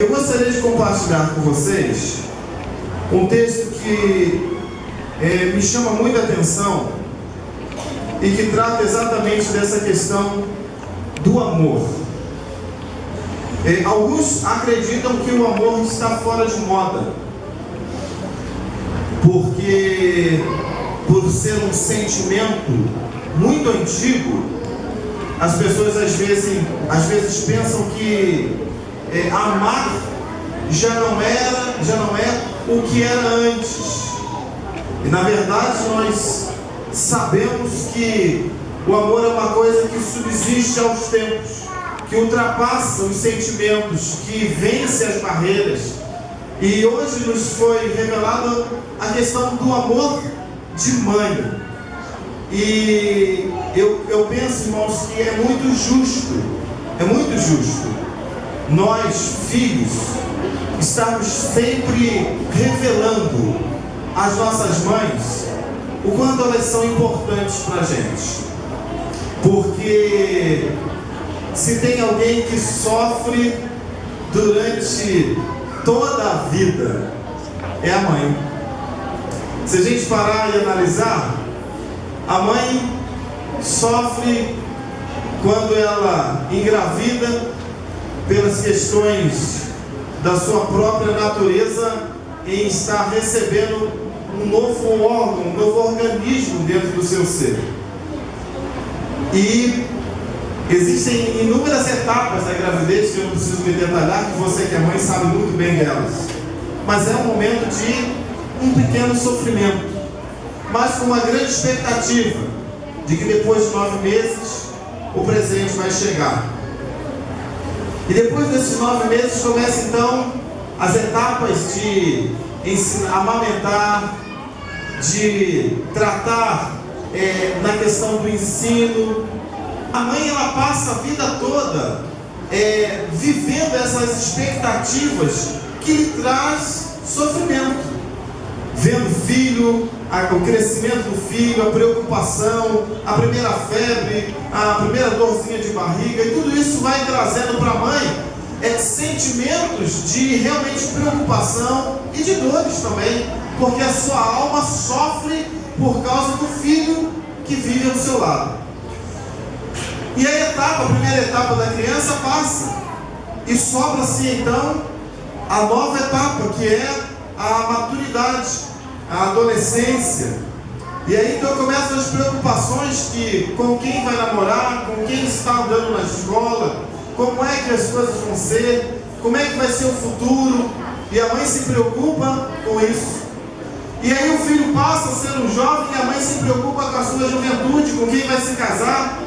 Eu gostaria de compartilhar com vocês um texto que me chama muita atenção e que trata exatamente dessa questão do amor. Alguns acreditam que o amor está fora de moda, porque por ser um sentimento muito antigo, as pessoas às vezes pensam que amar já não é o que era antes. E na verdade nós sabemos que o amor é uma coisa que subsiste aos tempos, que ultrapassa os sentimentos, que vence as barreiras. E hoje nos foi revelada a questão do amor de mãe. E eu penso, irmãos, que é muito justo nós, filhos, estarmos sempre revelando às nossas mães o quanto elas são importantes para a gente. Porque se tem alguém que sofre durante toda a vida, é a mãe. Se a gente parar e analisar, a mãe sofre quando ela engravida, pelas questões da sua própria natureza, em estar recebendo um novo órgão, um novo organismo dentro do seu ser. E existem inúmeras etapas da gravidez que eu não preciso me detalhar, que você que é mãe sabe muito bem delas. Mas é um momento de um pequeno sofrimento, mas com uma grande expectativa de que depois de 9 meses o presente vai chegar. E depois desses 9 meses começam então as etapas de amamentar, de tratar na questão do ensino. A mãe, ela passa a vida toda vivendo essas expectativas que lhe traz sofrimento. Vendo o filho, o crescimento do filho, a preocupação, a primeira febre, a primeira dorzinha de barriga, e tudo isso vai trazendo para a mãe sentimentos de realmente preocupação e de dores também, porque a sua alma sofre por causa do filho que vive ao seu lado. E a primeira etapa da criança passa, e sobra-se então a nova etapa, que é a maturidade, a adolescência. E aí então começam as preocupações com quem vai namorar, com quem está andando na escola, como é que as coisas vão ser, como é que vai ser o futuro, e a mãe se preocupa com isso. E aí o filho passa a ser um jovem e a mãe se preocupa com a sua juventude, com quem vai se casar,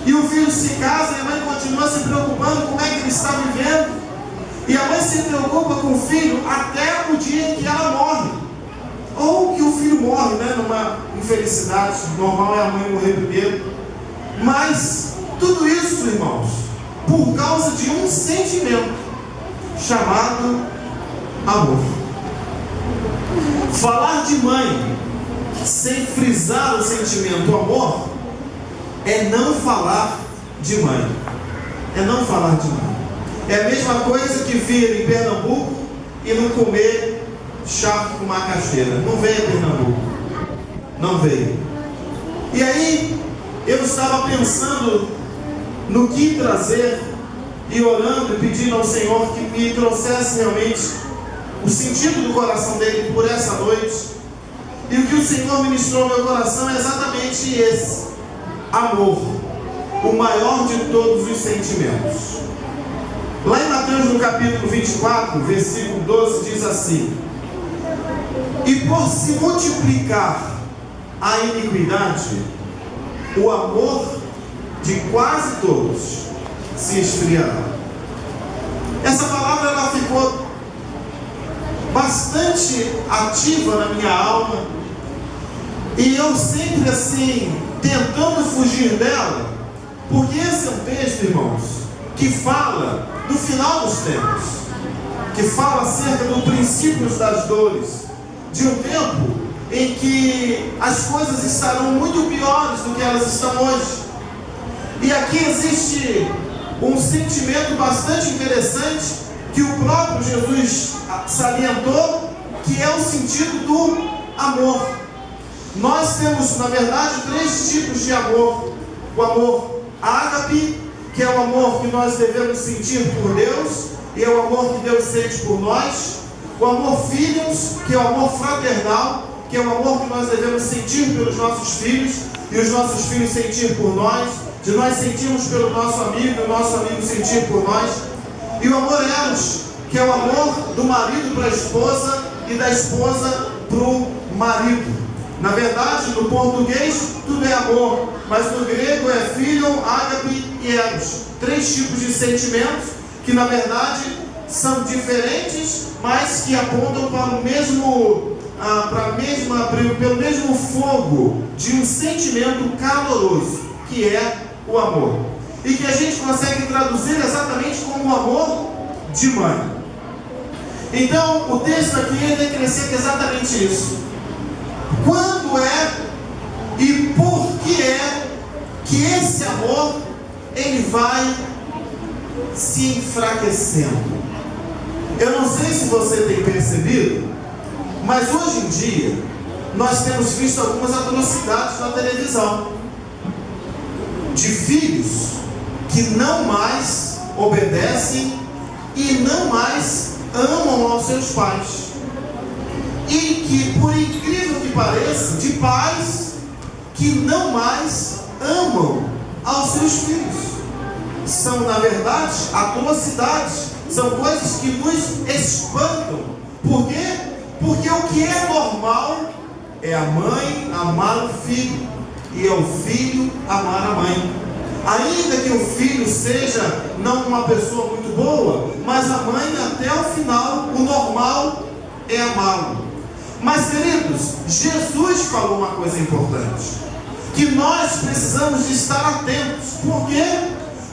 e o filho se casa e a mãe continua se preocupando com como é que ele está vivendo. E a mãe se preocupa com o filho até o dia em que ela morre. Ou que o filho morre, numa infelicidade. Normal é a mãe morrer primeiro. Mas tudo isso, irmãos, por causa de um sentimento chamado amor. Falar de mãe sem frisar o sentimento amor é não falar de mãe. É não falar de mãe. É a mesma coisa que vir em Pernambuco e não comer charque com macaxeira. Não veio a Pernambuco. Não veio. E aí, eu estava pensando no que trazer e orando e pedindo ao Senhor que me trouxesse realmente o sentido do coração dele por essa noite. E o que o Senhor ministrou no meu coração é exatamente esse: amor, o maior de todos os sentimentos. Lá em Mateus, no capítulo 24, versículo 12, diz assim: e por se multiplicar a iniquidade, o amor de quase todos se esfriará. Essa palavra ela ficou bastante ativa na minha alma, e eu sempre assim, tentando fugir dela, porque esse é um texto, irmãos, que fala do final dos tempos, que fala acerca dos princípios das dores, de um tempo em que as coisas estarão muito piores do que elas estão hoje. E aqui existe um sentimento bastante interessante que o próprio Jesus salientou, que é o sentido do amor. Nós temos, na verdade, 3 tipos de amor. O amor ágape, que é o amor que nós devemos sentir por Deus, e é o amor que Deus sente por nós. O amor filhos, que é o amor fraternal, que é o amor que nós devemos sentir pelos nossos filhos, e os nossos filhos sentir por nós, de nós sentirmos pelo nosso amigo, e o nosso amigo sentir por nós. E o amor eros, que é o amor do marido para a esposa e da esposa para o marido. Na verdade, no português, tudo é amor, mas no grego é philion, ágape e eros. 3 tipos de sentimentos que, na verdade, são diferentes, mas que apontam para o mesmo, pelo mesmo fogo de um sentimento caloroso, que é o amor. E que a gente consegue traduzir exatamente como o amor de mãe. Então, o texto aqui ele acrescenta exatamente isso. Quando é e por que é que esse amor ele vai se enfraquecendo? Eu não sei se você tem percebido, mas hoje em dia nós temos visto algumas atrocidades na televisão de filhos que não mais obedecem e não mais amam aos seus pais. E que, por incrível que pareça, de pais que não mais amam aos seus filhos. São, na verdade, atrocidades, são coisas que nos espantam. Por quê? Porque o que é normal é a mãe amar o filho, e é o filho amar a mãe. Ainda que o filho seja não uma pessoa muito boa, mas a mãe até o final, o normal é amá-lo. Mas, queridos, Jesus falou uma coisa importante, que nós precisamos de estar atentos. Por quê?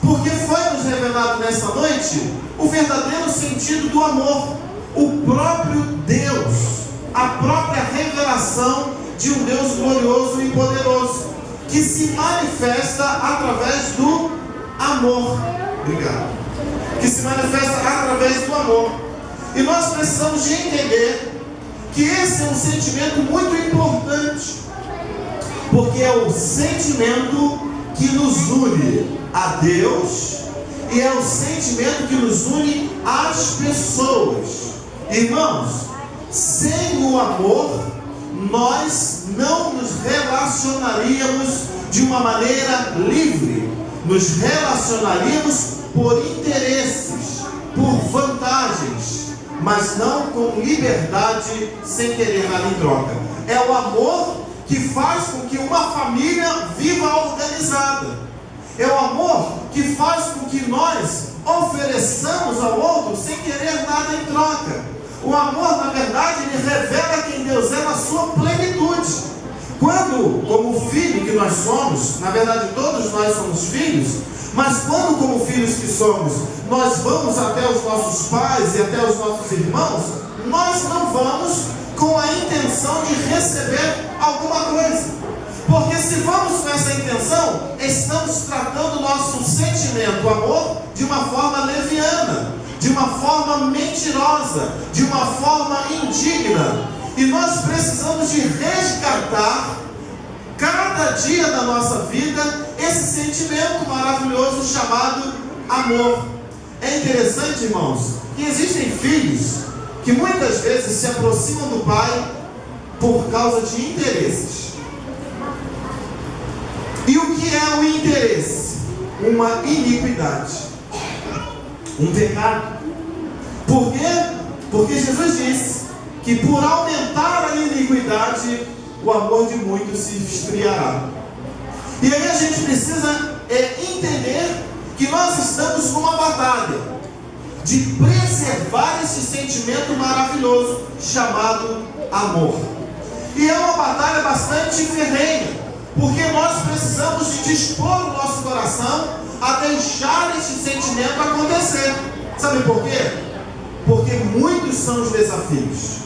Porque foi nos revelado nessa noite o verdadeiro sentido do amor, o próprio Deus, a própria revelação de um Deus glorioso e poderoso, que se manifesta através do amor. Obrigado. Que se manifesta através do amor. E nós precisamos de entender que esse é um sentimento muito importante, porque é o sentimento que nos une a Deus e é o sentimento que nos une às pessoas. Irmãos, sem o amor nós não nos relacionaríamos de uma maneira livre, nos relacionaríamos por interesses, por vantagens, mas não com liberdade, sem querer nada em troca. É o amor que faz com que uma família viva organizada. É o amor que faz com que nós ofereçamos ao outro sem querer nada em troca. O amor, na verdade, ele revela quem Deus é na sua plenitude. Quando, como filho que nós somos, na verdade todos nós somos filhos, mas quando, como filhos que somos, nós vamos até os nossos pais e até os nossos irmãos, nós não vamos com a intenção de receber alguma coisa. Porque se vamos com essa intenção, estamos tratando o nosso sentimento, o amor, de uma forma leviana, de uma forma mentirosa, de uma forma indigna. E nós precisamos de resgatar, cada dia da nossa vida, esse sentimento maravilhoso chamado amor. É interessante, irmãos, que existem filhos que muitas vezes se aproximam do pai por causa de interesses. E o que é o interesse? Uma iniquidade, um pecado. Por quê? Porque Jesus disse que por aumentar a iniquidade, o amor de muitos se esfriará. E aí a gente precisa entender que nós estamos numa batalha de preservar esse sentimento maravilhoso chamado amor. E é uma batalha bastante ferrenha, porque nós precisamos de dispor o nosso coração a deixar esse sentimento acontecer. Sabe por quê? Porque muitos são os desafios.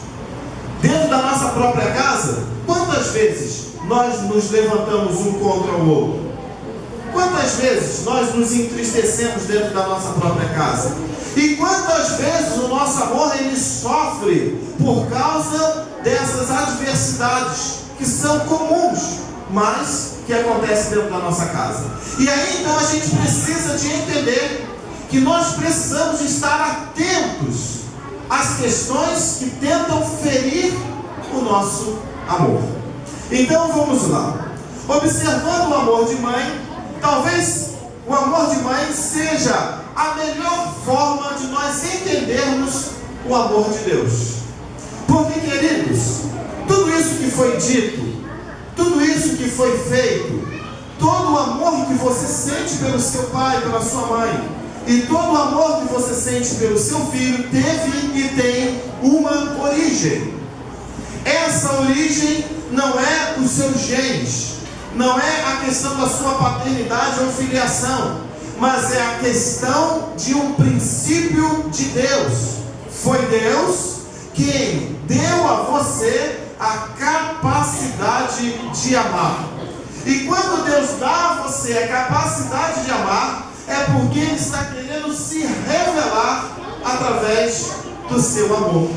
Dentro da nossa própria casa, quantas vezes nós nos levantamos um contra o outro? Quantas vezes nós nos entristecemos dentro da nossa própria casa? E quantas vezes o nosso amor ele sofre por causa dessas adversidades que são comuns, mas que acontecem dentro da nossa casa. E aí então a gente precisa de entender que nós precisamos estar atentos às questões que tentam ferir o nosso amor. Então vamos lá. Observando o amor de mãe, talvez o amor de mãe seja a melhor forma de nós entendermos o amor de Deus. Porque, queridos, tudo isso que foi dito, tudo isso que foi feito, todo o amor que você sente pelo seu pai, pela sua mãe, e todo o amor que você sente pelo seu filho, teve e tem uma origem. Essa origem não é os seus genes, não é a questão da sua paternidade ou filiação, mas é a questão de um princípio de Deus. Foi Deus quem deu a você a capacidade de amar. E quando Deus dá a você a capacidade de amar, é porque Ele está querendo se revelar através do seu amor.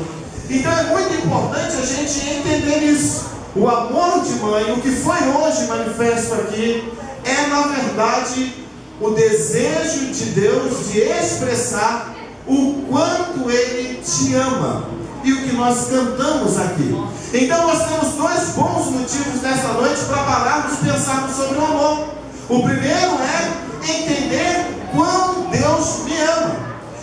Então é muito importante a gente entender isso. O amor de mãe, o que foi hoje manifesto aqui, é na verdade o desejo de Deus de expressar o quanto Ele te ama. E o que nós cantamos aqui. Então nós temos dois bons motivos nessa noite para pararmos e pensarmos sobre o amor. O primeiro é entender quão Deus me ama.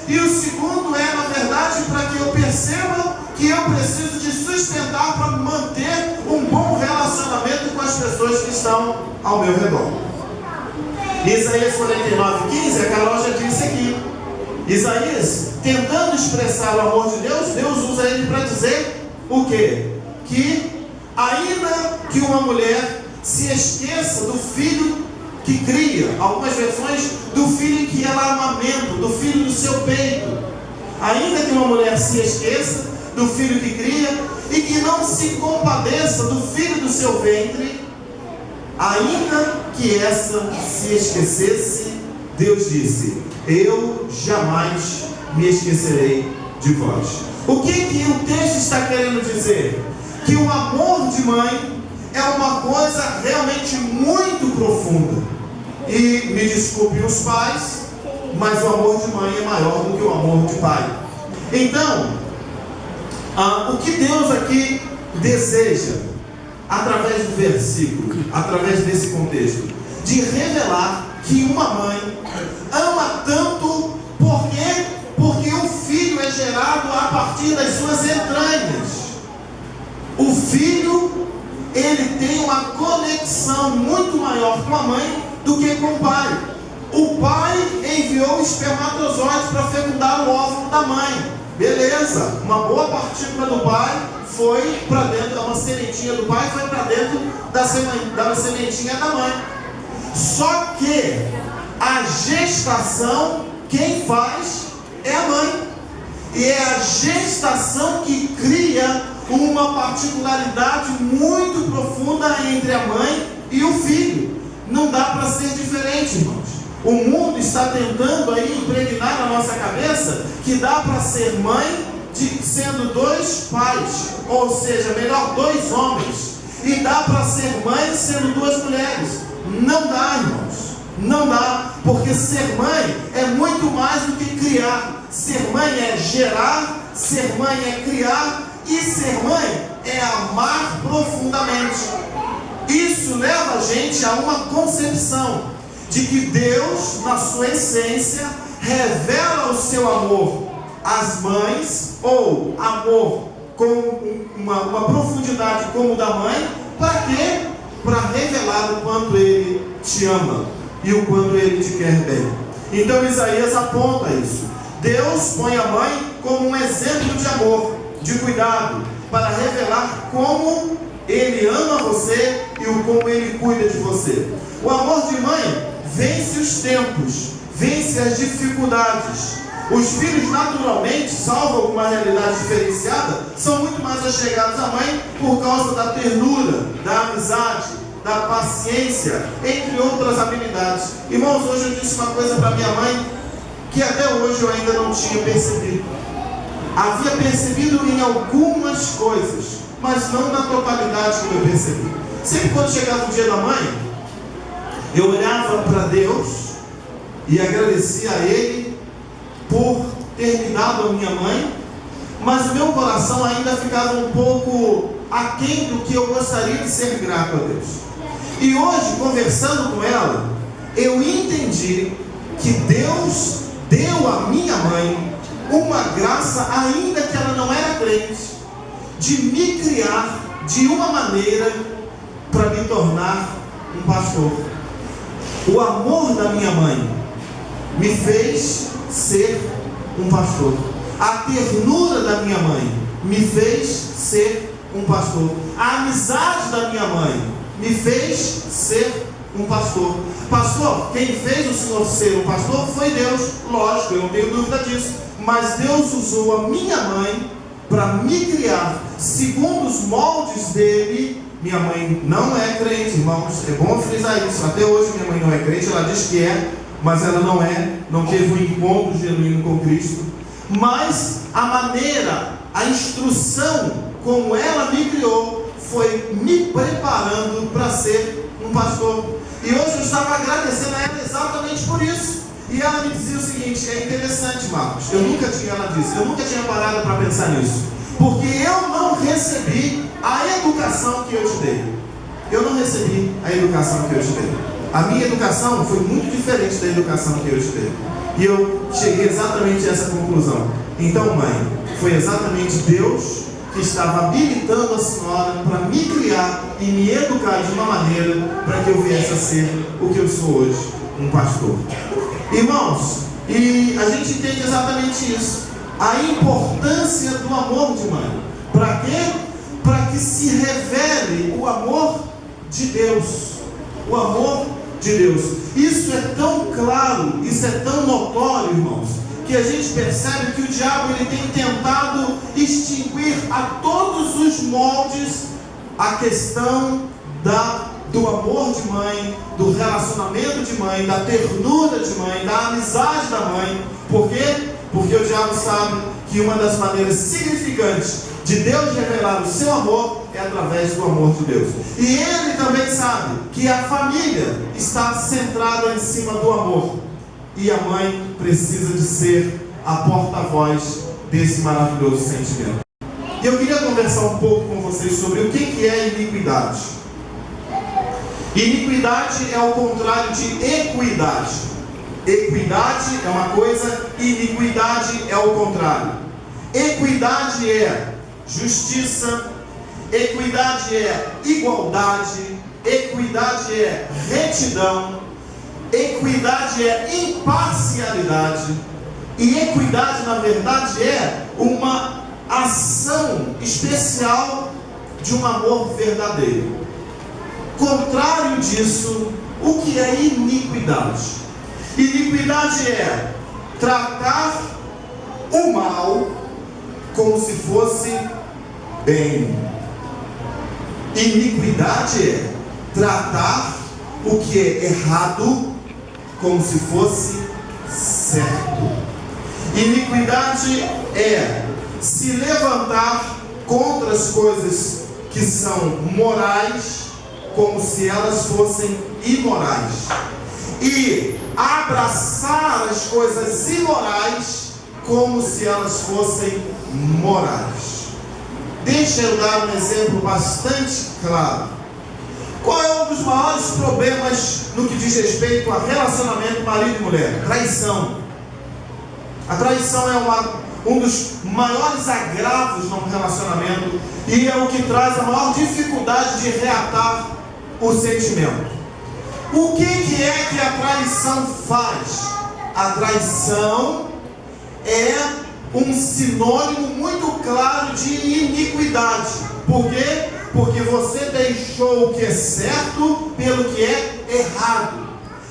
E o segundo é, na verdade, para que eu perceba que eu preciso de sustentar para manter um bom relacionamento com as pessoas que estão ao meu redor. Isaías 49:15, a Carol já disse aqui. Isaías, tentando expressar o amor de Deus, Deus usa ele para dizer o quê? Que ainda que uma mulher se esqueça do filho que cria, algumas versões do filho que ela amamenta, do filho do seu peito, ainda que uma mulher se esqueça do filho que cria e que não se compadeça do filho do seu ventre, ainda que essa se esquecesse, Deus disse: eu jamais me esquecerei de vós. O que o texto está querendo dizer? Que o amor de mãe é uma coisa realmente muito profunda. E me desculpem os pais, mas o amor de mãe é maior do que o amor de pai. Então, o que Deus aqui deseja, através do versículo, através desse contexto, de revelar que uma mãe ama tanto, porque o filho é gerado a partir das suas entranhas. O filho, ele tem uma conexão muito maior com a mãe do que com o pai. O pai enviou o espermatozoide para fecundar o óvulo da mãe. Beleza, uma boa partícula do pai foi para dentro, uma sementinha do pai foi para dentro da sementinha da mãe. Só que a gestação, quem faz é a mãe. E é a gestação que cria uma particularidade muito profunda entre a mãe e o filho. Não dá para ser diferente, irmãos. O mundo está tentando aí impregnar na nossa cabeça que dá para ser mãe sendo dois pais, ou seja, melhor, dois homens. E dá para ser mãe sendo duas mulheres. Não dá, irmãos. Não dá, porque ser mãe é muito mais do que criar. Ser mãe é gerar, ser mãe é criar, e ser mãe é amar profundamente. Isso leva a gente a uma concepção de que Deus, na sua essência, revela o seu amor às mães, ou amor com uma profundidade como o da mãe. Para quê? Para revelar o quanto Ele te ama e o quanto Ele te quer bem. Então Isaías aponta isso. Deus põe a mãe como um exemplo de amor, de cuidado, para revelar como Ele ama você e o como Ele cuida de você. O amor de mãe vence os tempos, vence as dificuldades. Os filhos naturalmente, salvo alguma realidade diferenciada, são muito mais achegados à mãe por causa da ternura, da amizade, da paciência, entre outras habilidades. Irmãos, hoje eu disse uma coisa para minha mãe que até hoje eu ainda não tinha percebido. Havia percebido em algumas coisas, mas não na totalidade que eu percebi. Sempre quando chegava o dia da mãe, eu olhava para Deus e agradecia a Ele por ter me dado a minha mãe, mas o meu coração ainda ficava um pouco aquém do que eu gostaria de ser grato a Deus. E hoje, conversando com ela, eu entendi que Deus deu à minha mãe uma graça, ainda que ela não era crente, de me criar de uma maneira para me tornar um pastor. O amor da minha mãe me fez ser um pastor. A ternura da minha mãe me fez ser um pastor. A amizade da minha mãe me fez ser um pastor. Pastor, quem fez o senhor ser um pastor foi Deus, lógico, eu não tenho dúvida disso. Mas Deus usou a minha mãe para me criar segundo os moldes dele. Minha mãe não é crente, irmãos, é bom frisar isso. Até hoje minha mãe não é crente, ela diz que é, mas ela não teve um encontro genuíno com Cristo. Mas a maneira, a instrução como ela me criou foi me preparando para ser um pastor. E hoje eu estava agradecendo a ela exatamente por isso. E ela me dizia o seguinte, é interessante, Marcos, ela disse, eu nunca tinha parado para pensar nisso, porque eu não recebi a educação que eu te dei. Eu não recebi a educação que eu te dei. A minha educação foi muito diferente da educação que eu te dei. E eu cheguei exatamente a essa conclusão. Então, mãe, foi exatamente Deus que estava habilitando a senhora para me criar e me educar de uma maneira para que eu viesse a ser o que eu sou hoje, um pastor. Irmãos, e a gente entende exatamente isso, a importância do amor de mãe. Para quê? Para que se revele o amor de Deus. O amor de Deus. Isso é tão claro, isso é tão notório, irmãos, que a gente percebe que o diabo ele tem tentado extinguir a todos os moldes a questão do amor de mãe, do relacionamento de mãe, da ternura de mãe, da amizade da mãe. Por quê? Porque o diabo sabe que uma das maneiras significantes de Deus revelar o seu amor é através do amor de Deus. E ele também sabe que a família está centrada em cima do amor. E a mãe precisa de ser a porta-voz desse maravilhoso sentimento. E eu queria conversar um pouco com vocês sobre o que é iniquidade. Iniquidade é o contrário de equidade. Equidade é uma coisa, iniquidade é o contrário. Equidade é justiça, equidade é igualdade, equidade é retidão, equidade é imparcialidade, e equidade na verdade é uma ação especial de um amor verdadeiro. Contrário disso, o que é iniquidade? Iniquidade é tratar o mal como se fosse bem. Iniquidade é tratar o que é errado como se fosse certo. Iniquidade é se levantar contra as coisas que são morais como se elas fossem imorais, e abraçar as coisas imorais como se elas fossem morais. Deixa eu dar um exemplo bastante claro. Qual é um dos maiores problemas no que diz respeito a relacionamento marido e mulher? Traição. A traição é um dos maiores agravos no relacionamento e é o que traz a maior dificuldade de reatar o sentimento. O que é que a traição faz? A traição é um sinônimo muito claro de iniquidade. Por quê? Porque você deixou o que é certo pelo que é errado.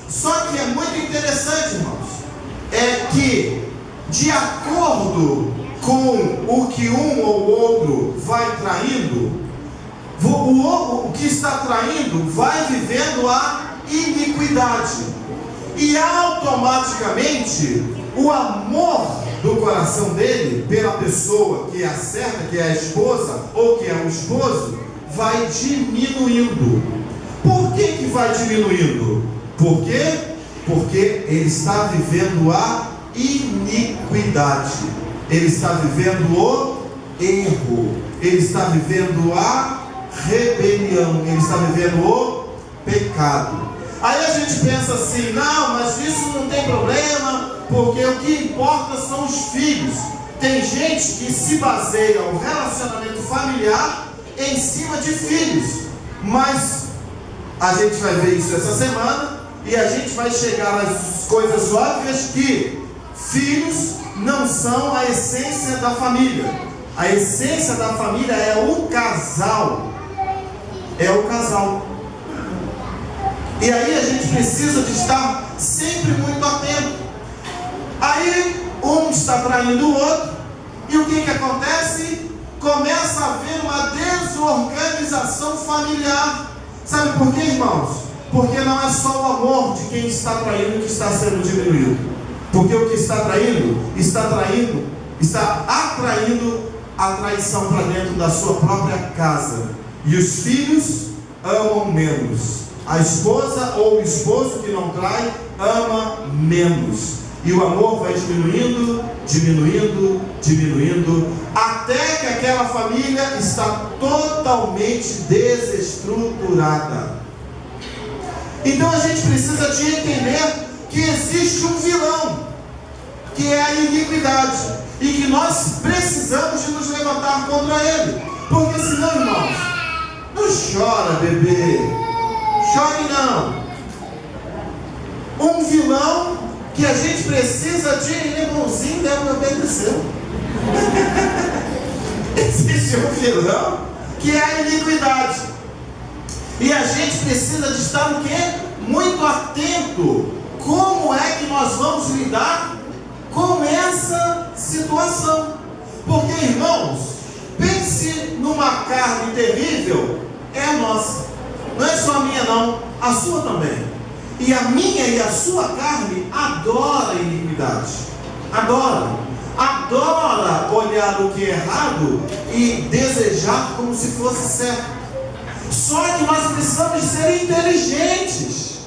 Só que é muito interessante, irmãos, é que de acordo com o que um ou outro vai traindo, o que está traindo vai vivendo a iniquidade, e automaticamente o amor do coração dele pela pessoa que é a certa, que é a esposa ou que é o esposo, vai diminuindo. Por que vai diminuindo? Por quê? Porque ele está vivendo a iniquidade, ele está vivendo o erro, ele está vivendo a rebelião, ele está vivendo o pecado. Aí a gente pensa assim: não, mas isso não tem problema, porque o que importa são os filhos. Tem gente que se baseia o relacionamento familiar em cima de filhos, mas a gente vai ver isso essa semana e a gente vai chegar às coisas óbvias, que filhos não são a essência da família. A essência da família é o casal. É o casal. E aí a gente precisa de estar sempre muito atento. Aí um está traindo o outro, e o que acontece? Começa a haver uma desorganização familiar. Sabe por quê, irmãos? Porque não é só o amor de quem está traindo que está sendo diminuído. Porque o que está traindo, está atraindo a traição para dentro da sua própria casa. E os filhos amam menos. A esposa ou o esposo que não trai ama menos. E o amor vai diminuindo, diminuindo, diminuindo, até que aquela família está totalmente desestruturada. Então a gente precisa de entender que existe um vilão, que é a iniquidade, e que nós precisamos de nos levantar contra ele. Porque senão, irmãos, não chora, bebê, chore não. Um vilão que a gente precisa de irmãozinho, deve me obedecer. Existe um vilão que é a iniquidade, e a gente precisa de estar o quê? Muito atento. Como é que nós vamos lidar com essa situação? Porque, irmãos, pense numa carne terrível. É a nossa, não é só a minha não, a sua também. E a minha e a sua carne adora a iniquidade, adora olhar o que é errado e desejar como se fosse certo. Só que nós precisamos de ser inteligentes.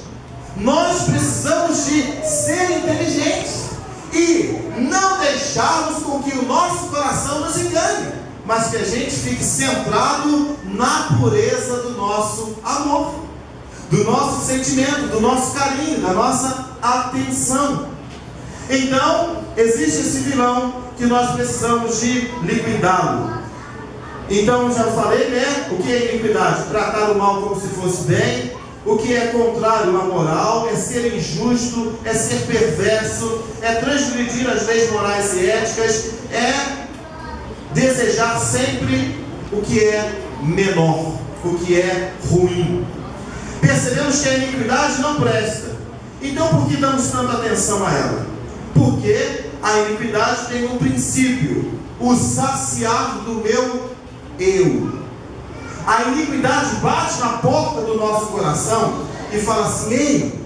Nós precisamos de ser inteligentes e não deixarmos com que o nosso coração nos engane, mas que a gente fique centrado na pureza do nosso amor, do nosso sentimento, do nosso carinho, da nossa atenção. Então, existe esse vilão que nós precisamos de liquidá-lo. Então, já falei, né? O que é iniquidade? Tratar o mal como se fosse bem. O que é contrário à moral? É ser injusto, é ser perverso, é transgredir as leis morais e éticas, é desejar sempre o que é menor, o que é ruim. Percebemos que a iniquidade não presta. Então por que damos tanta atenção a ela? Porque a iniquidade tem um princípio: o saciar do meu eu. A iniquidade bate na porta do nosso coração e fala assim: ei,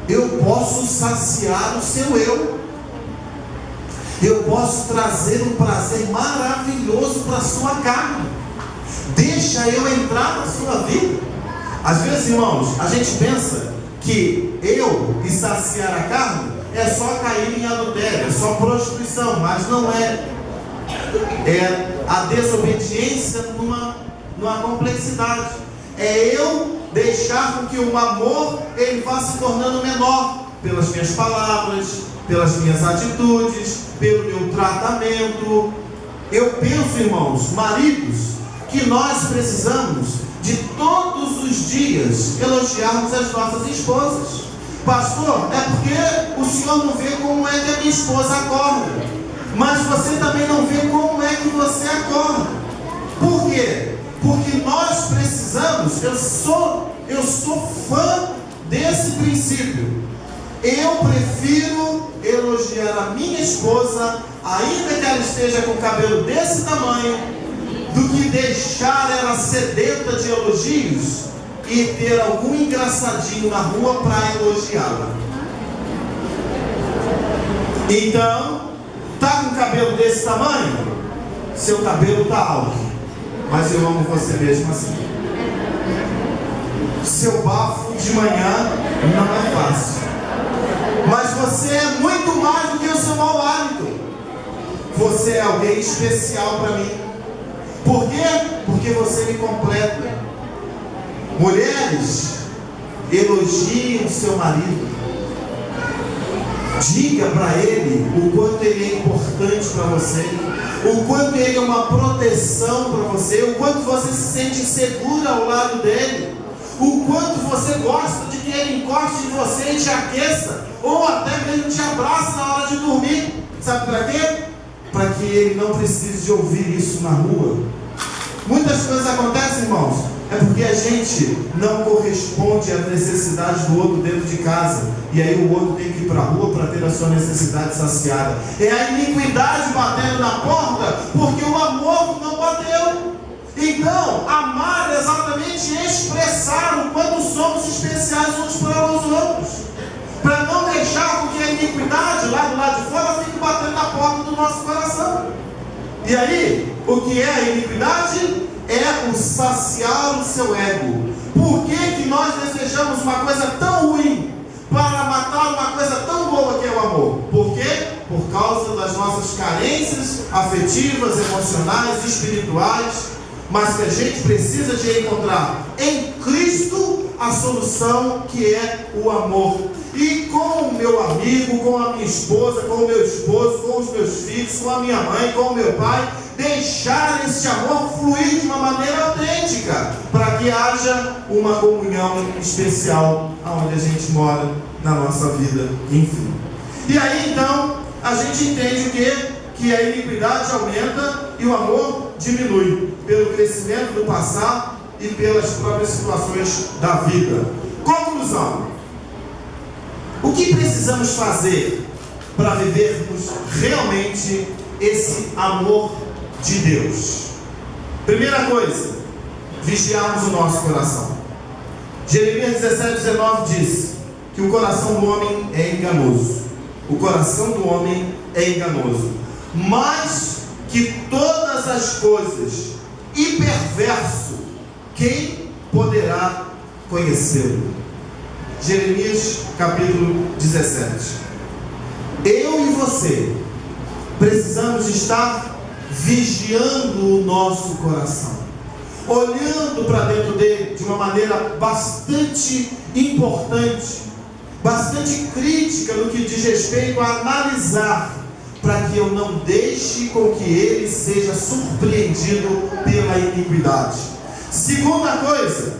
eu posso saciar o seu eu, eu posso trazer um prazer maravilhoso para a sua carne, deixa eu entrar na sua vida. Às vezes, irmãos, a gente pensa que eu e saciar a carne é só cair em adultério, é só prostituição, mas não é. É a desobediência numa complexidade. É eu deixar com que o amor ele vá se tornando menor pelas minhas palavras, pelas minhas atitudes, pelo meu tratamento. Eu penso, irmãos, maridos, que nós precisamos de todos os dias elogiarmos as nossas esposas. Pastor, é porque o senhor não vê como é que a minha esposa acorda, mas você também não vê como é que você acorda. Por quê? Porque nós precisamos, eu sou fã desse princípio. Eu prefiro elogiar a minha esposa, ainda que ela esteja com o cabelo desse tamanho, do que deixar ela sedenta de elogios e ter algum engraçadinho na rua para elogiá-la. Então, tá com o cabelo desse tamanho? Seu cabelo tá alto, mas eu amo você mesmo assim. Seu bafo de manhã não é fácil, mas você é muito mais do que o seu mau hálito. Você é alguém especial para mim. Por quê? Porque você me completa. Mulheres, elogiem o seu marido. Diga para ele o quanto ele é importante para você, o quanto ele é uma proteção para você, o quanto você se sente segura ao lado dele, o quanto você gosta de que ele encoste em você e te aqueça, ou até mesmo te abrace na hora de dormir. Sabe para quê? Para que ele não precise de ouvir isso na rua. Muitas coisas acontecem, irmãos, é porque a gente não corresponde às necessidades do outro dentro de casa, e aí o outro tem que ir para a rua para ter a sua necessidade saciada. É a iniquidade batendo na porta, porque o amor não bateu. Então, amar é exatamente expressar o quanto somos especiais uns para os outros, para não deixar com que a iniquidade lá do lado de fora fique batendo na porta do nosso coração. E aí, o que é a iniquidade? É o saciar o seu ego. Por que nós desejamos uma coisa tão ruim para matar uma coisa tão boa que é o amor? Por quê? Por causa das nossas carências afetivas, emocionais, espirituais, mas que a gente precisa de encontrar em Cristo a solução, que é o amor. E com o meu amigo, com a minha esposa, com o meu esposo, com os meus filhos, com a minha mãe, com o meu pai, deixar esse amor fluir de uma maneira autêntica, para que haja uma comunhão especial aonde a gente mora na nossa vida, enfim. E aí então a gente entende o quê? Que a iniquidade aumenta e o amor diminui, pelo crescimento do passado e pelas próprias situações da vida. Conclusão: o que precisamos fazer para vivermos realmente esse amor de Deus? Primeira coisa, vigiarmos o nosso coração. Jeremias 17:19 diz que o coração do homem é enganoso. O coração do homem é enganoso, mais que todas as coisas, e perverso, quem poderá conhecê-lo? Jeremias capítulo 17. Eu e você precisamos estar vigiando o nosso coração, olhando para dentro dele de uma maneira bastante importante, bastante crítica no que diz respeito a analisar, para que eu não deixe com que ele seja surpreendido pela iniquidade. Segunda coisa,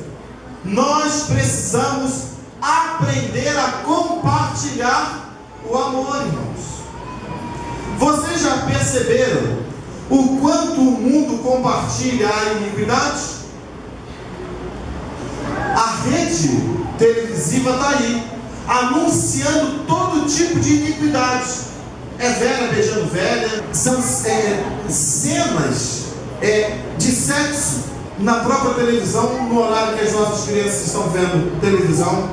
nós precisamos aprender a compartilhar o amor, irmãos. Vocês já perceberam o quanto o mundo compartilha a iniquidade? A rede televisiva está aí, anunciando todo tipo de iniquidade. É velha beijando velha, são cenas de sexo na própria televisão, no horário que as nossas crianças estão vendo televisão.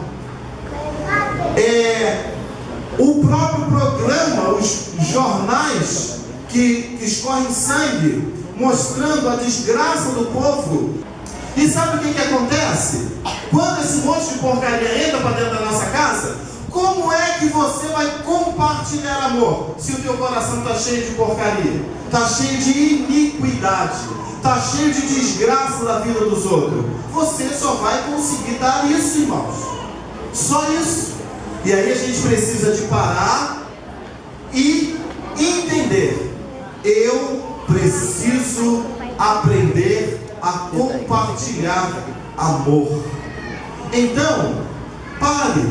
O próprio programa, os jornais que escorrem sangue, mostrando a desgraça do povo. E sabe o que acontece? Quando esse monte de porcaria entra para dentro da nossa casa, como é que você vai compartilhar amor se o teu coração está cheio de porcaria, está cheio de iniquidade, está cheio de desgraça da vida dos outros? Você só vai conseguir dar isso, irmãos. Só isso. E aí a gente precisa de parar e entender. Eu preciso aprender a compartilhar amor. Então, pare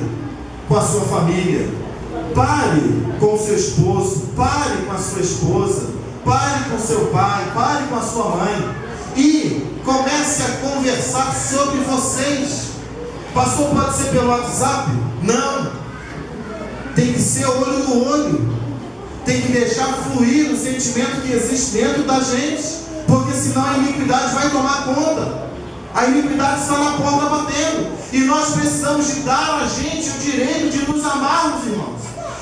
com a sua família, pare com o seu esposo, pare com a sua esposa, pare com o seu pai, pare com a sua mãe e comece a conversar sobre vocês. Pastor, pode ser pelo WhatsApp? Não. Tem que ser olho no olho. Tem que deixar fluir o sentimento que existe dentro da gente, porque senão a iniquidade vai tomar conta. A iniquidade está na porta batendo, e nós precisamos de dar a gente o direito de nos amarmos, irmãos,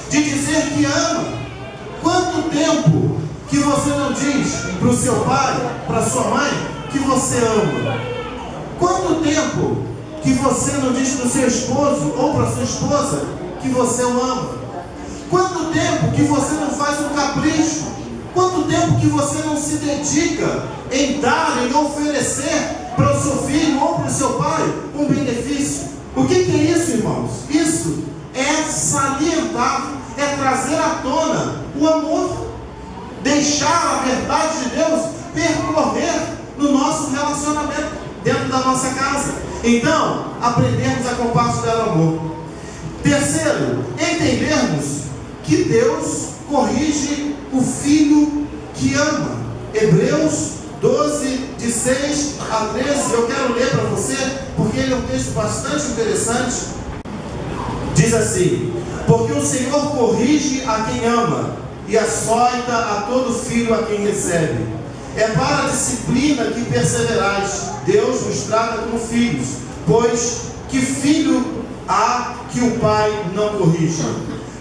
de dizer que ama, Quanto tempo que você não diz para o seu pai, para a sua mãe, que você ama? Quanto tempo que você não diz para o seu esposo ou para a sua esposa que você o ama? Quanto tempo que você não faz um capricho? Quanto tempo que você não se dedica em dar, em oferecer para o seu filho ou para o seu pai um benefício? O que é isso, irmãos? Isso é salientar, é trazer à tona o amor, deixar a verdade de Deus percorrer no nosso relacionamento, dentro da nossa casa. Então, aprendemos a compartilhar o amor. Terceiro, entendermos que Deus corrige o filho que ama. Hebreus 12, de 6 a 13, eu quero ler para você, porque ele é um texto bastante interessante. Diz assim: porque o Senhor corrige a quem ama, e açoita a todo filho a quem recebe. É para a disciplina que perseverais. Deus nos trata como filhos, pois que filho há que o pai não corrija?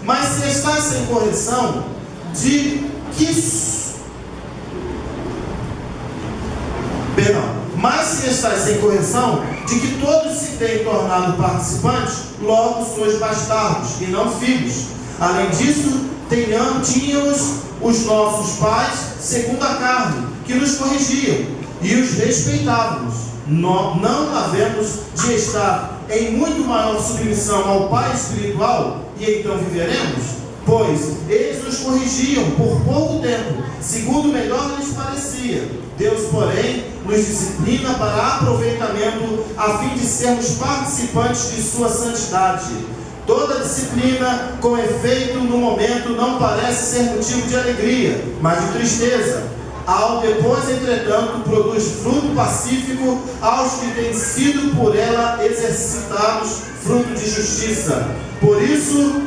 Mas se estás sem correção, mas se estáis sem correção, de que todos se têm tornado participantes, logo sois bastardos e não filhos. Além disso, tínhamos os nossos pais segundo a carne, que nos corrigiam, e os respeitávamos, não havemos de estar em muito maior submissão ao Pai espiritual, e então viveremos? Pois eles nos corrigiam por pouco tempo, segundo melhor lhes parecia. Deus, porém, nos disciplina para aproveitamento, a fim de sermos participantes de sua santidade. Toda disciplina, com efeito no momento, não parece ser motivo de alegria, mas de tristeza. Ao depois, entretanto, produz fruto pacífico aos que têm sido por ela exercitados, fruto de justiça. Por isso,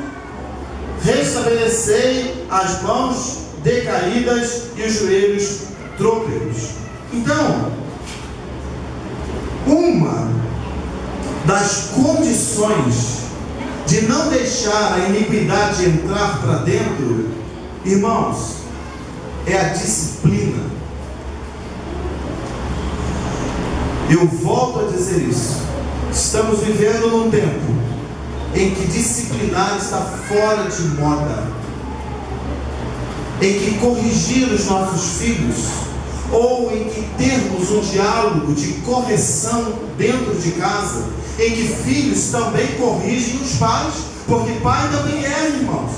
restabelecei as mãos decaídas e os joelhos trôpegos. Então, uma das condições de não deixar a iniquidade entrar para dentro, irmãos, é a disciplina. Eu volto a dizer isso. Estamos vivendo num tempo em que disciplinar está fora de moda, em que corrigir os nossos filhos, ou em que termos um diálogo de correção dentro de casa, em que filhos também corrigem os pais, porque pai também é, irmãos,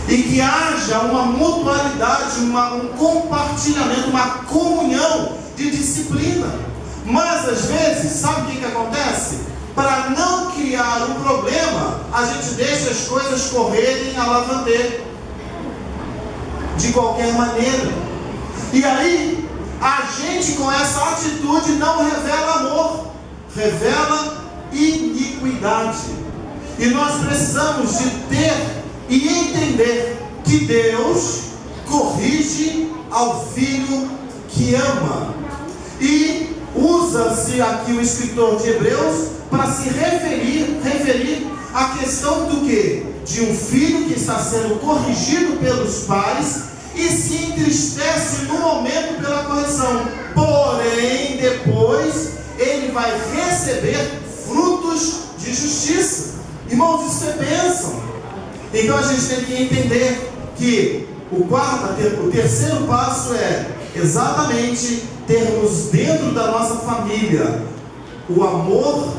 e que haja uma mutualidade, um compartilhamento, uma comunhão de disciplina. Mas às vezes, sabe o que acontece? Para não criar um problema, a gente deixa as coisas correrem a lavandeira, de qualquer maneira. E aí, a gente com essa atitude não revela amor, revela iniquidade. E nós precisamos de ter e entender que Deus corrige ao filho que ama. E usa-se aqui o escritor de Hebreus para se referir à questão do quê? De um filho que está sendo corrigido pelos pais e se entristece no momento pela correção, porém depois ele vai receber frutos de justiça. Irmãos, isso é bênção. Então a gente tem que entender que o terceiro passo é exatamente termos dentro da nossa família o amor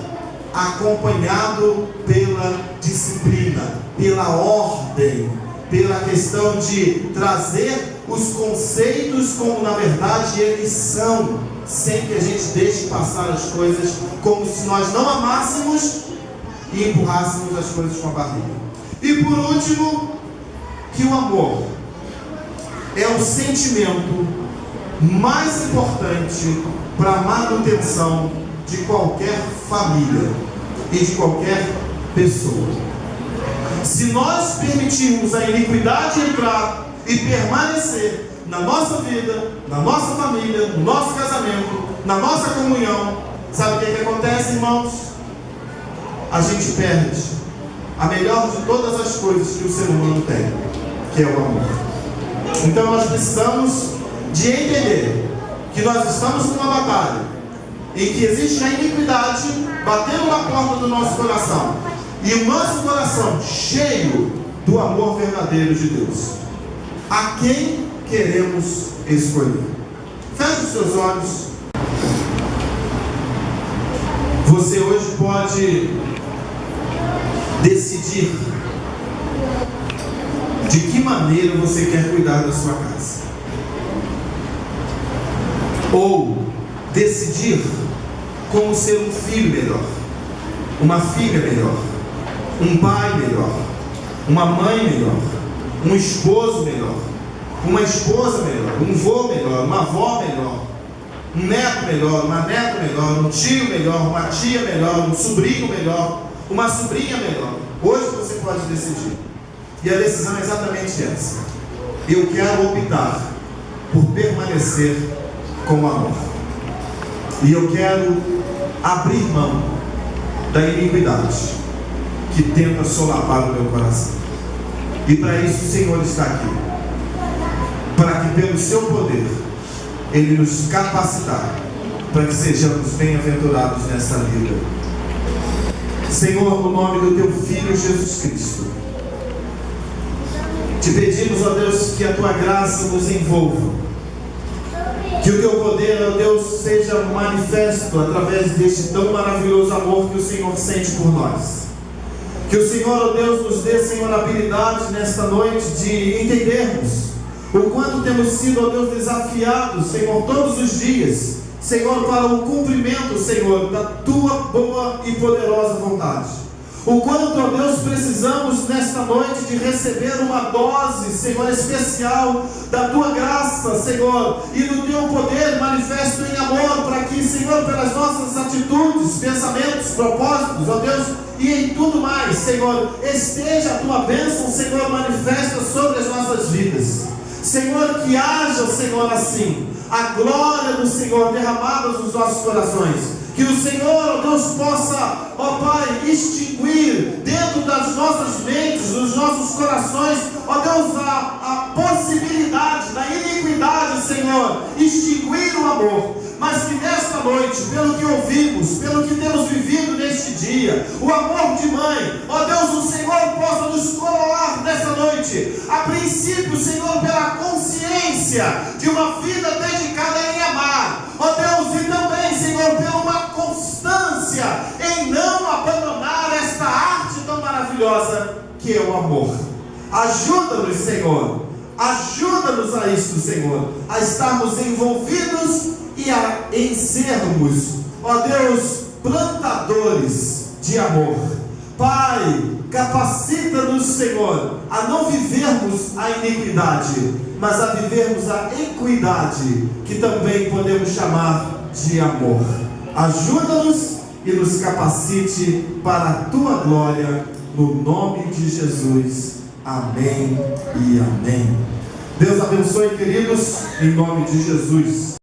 acompanhado pela disciplina, pela ordem, pela questão de trazer os conceitos como na verdade eles são, sem que a gente deixe passar as coisas como se nós não amássemos e empurrássemos as coisas com a barriga. E por último, que o amor é o sentimento mais importante para a manutenção de qualquer família e de qualquer pessoa. Se nós permitirmos a iniquidade entrar e permanecer na nossa vida, na nossa família, no nosso casamento, na nossa comunhão, sabe o que acontece, irmãos? A gente perde a melhor de todas as coisas que o ser humano tem, que é o amor. Então nós precisamos de entender que nós estamos numa batalha e que existe a iniquidade batendo na porta do nosso coração, e o nosso coração cheio do amor verdadeiro de Deus. A quem queremos escolher? Feche os seus olhos. Você hoje pode decidir de que maneira você quer cuidar da sua casa, ou decidir como ser um filho melhor, uma filha melhor, um pai melhor, uma mãe melhor, um esposo melhor, uma esposa melhor, um vô melhor, uma avó melhor, um neto melhor, uma neta melhor, um tio melhor, uma tia melhor, um sobrinho melhor, uma sobrinha melhor. Hoje você pode decidir, e a decisão é exatamente essa: eu quero optar por permanecer com amor, e eu quero abrir mão da iniquidade que tenta solapar o meu coração. E para isso o Senhor está aqui, para que pelo seu poder Ele nos capacitar para que sejamos bem-aventurados nessa vida. Senhor, no nome do Teu Filho Jesus Cristo, te pedimos, ó Deus, que a Tua graça nos envolva, que o Teu poder, ó Deus, seja manifesto através deste tão maravilhoso amor que o Senhor sente por nós. Que o Senhor, ó Deus, nos dê, Senhor, a habilidade nesta noite de entendermos o quanto temos sido, ó Deus, desafiados, Senhor, todos os dias, Senhor, para o cumprimento, Senhor, da Tua boa e poderosa vontade. O quanto, ó Deus, precisamos nesta noite de receber uma dose, Senhor, especial da Tua graça, Senhor, e do Teu poder manifesto em amor, para que, Senhor, pelas nossas atitudes, pensamentos, propósitos, ó Deus, e em tudo mais, Senhor, esteja a Tua bênção, Senhor, manifesta sobre as nossas vidas. Senhor, que haja, Senhor, assim, a glória do Senhor derramada nos nossos corações. Que o Senhor, ó Deus, possa, ó Pai, extinguir dentro das nossas mentes, dos nossos corações, ó Deus, a possibilidade da iniquidade, Senhor, extinguir o amor. Mas que nesta noite, pelo que ouvimos, pelo que temos vivido neste dia, o amor de mãe, ó Deus, o Senhor possa nos coroar nesta noite. A princípio, Senhor, pela consciência de uma vida dedicada em amar, ó Deus, e também, Senhor, pela uma constância em não abandonar esta arte tão maravilhosa que é o amor. Ajuda-nos, Senhor, ajuda-nos a isto, Senhor, a estarmos envolvidos e em sermos, ó Deus, plantadores de amor. Pai, capacita-nos, Senhor, a não vivermos a iniquidade, mas a vivermos a equidade, que também podemos chamar de amor. Ajuda-nos e nos capacite para a Tua glória, no nome de Jesus. Amém e amém. Deus abençoe, queridos, em nome de Jesus.